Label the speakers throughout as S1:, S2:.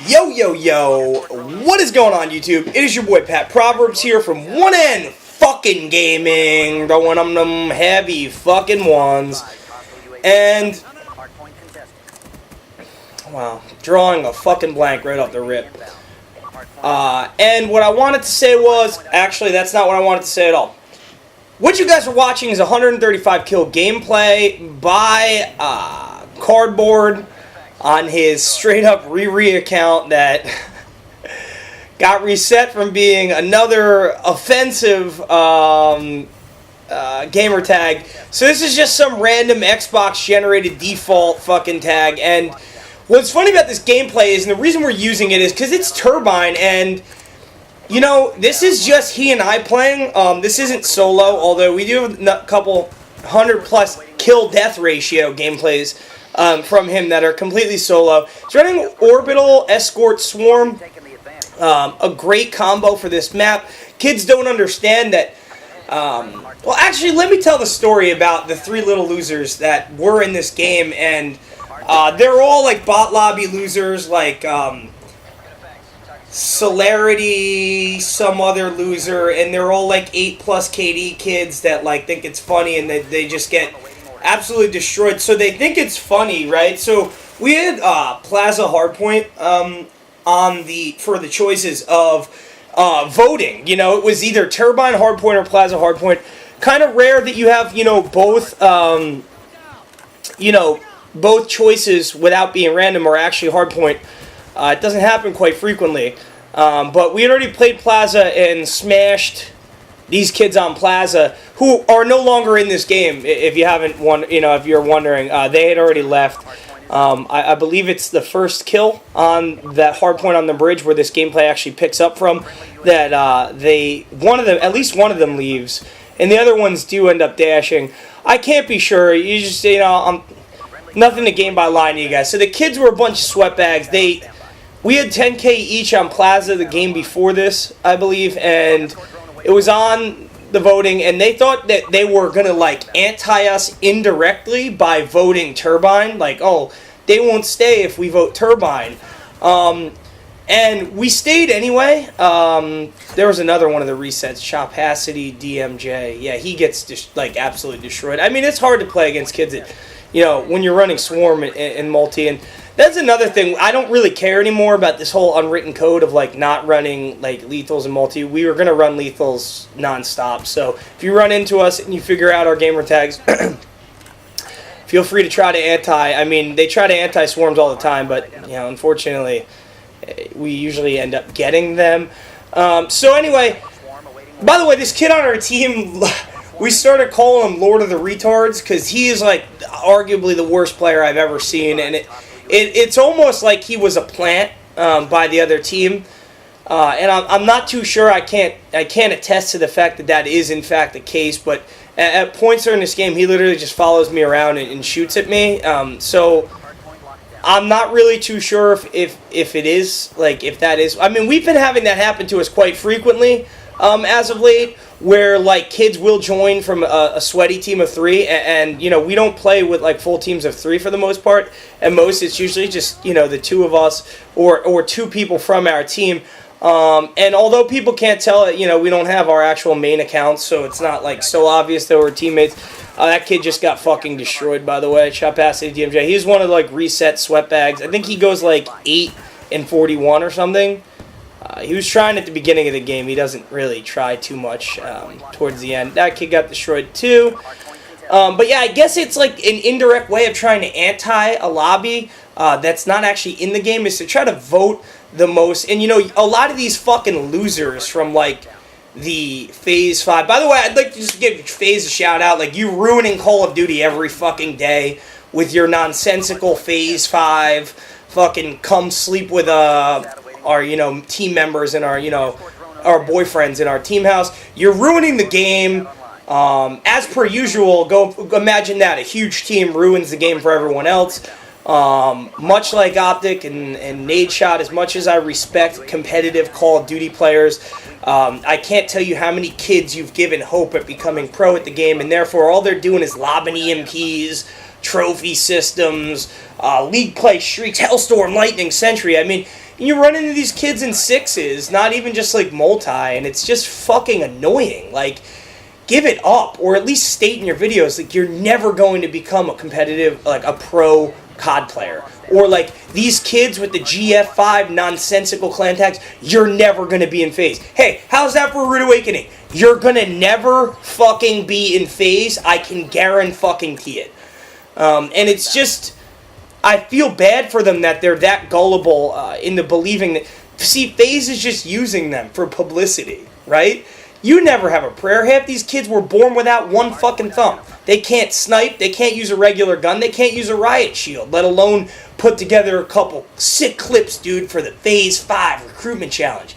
S1: Yo, yo, yo, what is going on YouTube? It is your boy Pat Proverbs here from 1N fucking Gaming, throwing them heavy fucking ones, and, wow, drawing a fucking blank right off the rip. And what I wanted to say was, actually that's not what I wanted to say at all. What you guys are watching is 135 kill gameplay by Cardboard on his straight-up Riri account that got reset from being another offensive gamer tag. So this is just some random Xbox-generated default fucking tag. And what's funny about this gameplay is, and the reason we're using it is because it's Turbine, and you know, this is just he and I playing. This isn't solo, although we do have a couple 100+ kill-death ratio gameplays from him that are completely solo. He's running Orbital Escort Swarm, a great combo for this map. Kids don't understand that. Well, actually, let me tell the story about the three little losers that were in this game, and they're all like bot lobby losers, like Celerity, some other loser, and they're all like 8+ KD kids that like think it's funny, and they just get absolutely destroyed. So they think it's funny, right? So we had Plaza Hardpoint for the choices of voting. You know, it was either Turbine Hardpoint or Plaza Hardpoint. Kind of rare that you have, you know, both both choices without being random or actually Hardpoint. It doesn't happen quite frequently. But we had already played Plaza and smashed these kids on Plaza, who are no longer in this game. If you haven't if you're wondering, they had already left. I believe it's the first kill on that hard point on the bridge where this gameplay actually picks up from. That at least one of them leaves, and the other ones do end up dashing. I can't be sure. You just nothing to gain by lying to you guys. So the kids were a bunch of sweatbags. We had 10K each on Plaza the game before this, I believe, and it was on the voting, and they thought that they were going to, like, anti us indirectly by voting Turbine. Like, oh, they won't stay if we vote Turbine. And we stayed anyway. There was another one of the resets, Chopacity, DMJ. Yeah, he gets, absolutely destroyed. I mean, it's hard to play against kids that, when you're running Swarm and Multi, and that's another thing. I don't really care anymore about this whole unwritten code of not running lethals and multi. We were gonna run lethals nonstop. So if you run into us and you figure out our gamer tags, feel free to try to anti. I mean, they try to anti swarms all the time, but unfortunately, we usually end up getting them. So anyway, by the way, this kid on our team, we started calling him Lord of the Retards because he is arguably the worst player I've ever seen, and it's almost like he was a plant by the other team, and I'm not too sure. I can't attest to the fact that is in fact the case. But at points during this game, he literally just follows me around and shoots at me. So I'm not really too sure if it is if that is. I mean, we've been having that happen to us quite frequently as of late, where kids will join from a sweaty team of 3, and we don't play with full teams of 3 for the most part. At most, it's usually just the 2 of us or 2 people from our team. And although people can't tell it, we don't have our actual main accounts, so it's not so obvious that we're teammates. That kid just got fucking destroyed, by the way. Shot past DMJ. He's one of reset sweatbags. I think he goes 8 and 41 or something. He was trying at the beginning of the game. He doesn't really try too much towards the end. That kid got destroyed too. But yeah, I guess it's an indirect way of trying to anti a lobby that's not actually in the game, is to try to vote the most. And a lot of these fucking losers from the FaZe 5. By the way, I'd like to just give FaZe a shout out. You ruining Call of Duty every fucking day with your nonsensical FaZe 5. Fucking come sleep with our team members and our our boyfriends in our team house. You're ruining the game. As per usual, go imagine that a huge team ruins the game for everyone else. Much like Optic and Nade Shot, as much as I respect competitive Call of Duty players, I can't tell you how many kids you've given hope at becoming pro at the game, and therefore all they're doing is lobbing EMPs, trophy systems, league play streaks, Hellstorm, Lightning, Sentry. I mean, And you run into these kids in 6s, not even just like multi, and it's just fucking annoying. Like, give it up, or at least state in your videos like you're never going to become a competitive, like a pro COD player. Or like these kids with the GF5 nonsensical clan tags, you're never going to be in FaZe. Hey, how's that for a rude awakening? You're going to never fucking be in FaZe. I can guarantee it. And it's just, I feel bad for them that they're that gullible in the believing that, see, FaZe is just using them for publicity, right? You never have a prayer. Half these kids were born without one fucking thumb. They can't snipe. They can't use a regular gun. They can't use a riot shield, let alone put together a couple sick clips, dude, for the FaZe 5 recruitment challenge.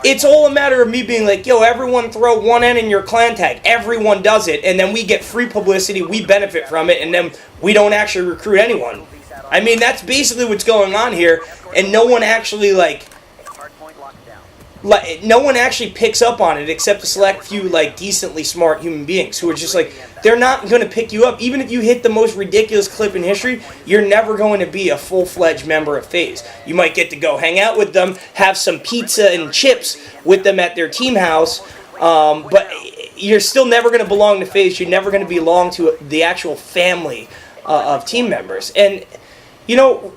S1: It's all a matter of me being like, yo, everyone throw 1N in your clan tag. Everyone does it, and then we get free publicity. We benefit from it, and then we don't actually recruit anyone. I mean, that's basically what's going on here, and no one actually, no one actually picks up on it except a select few, like, decently smart human beings who are just like, they're not going to pick you up. Even if you hit the most ridiculous clip in history, you're never going to be a full-fledged member of FaZe. You might get to go hang out with them, have some pizza and chips with them at their team house, but you're still never going to belong to FaZe. You're never going to belong to the actual family of team members. And, you know,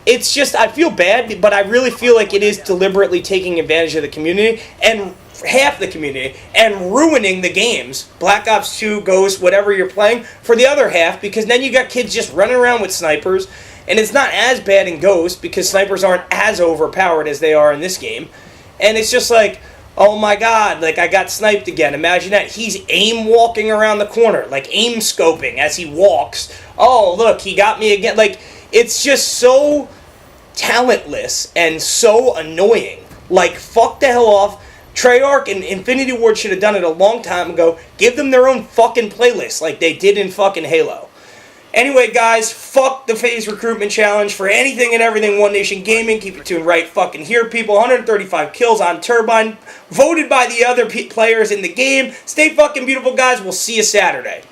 S1: it's just, I feel bad, but I really feel like it is deliberately taking advantage of the community, and half the community, and ruining the games, Black Ops 2, Ghost, whatever you're playing, for the other half, because then you got kids just running around with snipers, and it's not as bad in Ghost, because snipers aren't as overpowered as they are in this game, and it's just like, oh my god, like, I got sniped again. Imagine that. He's aim walking around the corner, like aim scoping as he walks. Oh, look, he got me again. Like, it's just so talentless and so annoying. Like, fuck the hell off. Treyarch and Infinity Ward should have done it a long time ago. Give them their own fucking playlist like they did in fucking Halo. Anyway, guys, fuck the FaZe Recruitment Challenge. For anything and everything One Nation Gaming, keep your tune right fucking here, people. 135 kills on Turbine, voted by the other players in the game. Stay fucking beautiful, guys. We'll see you Saturday.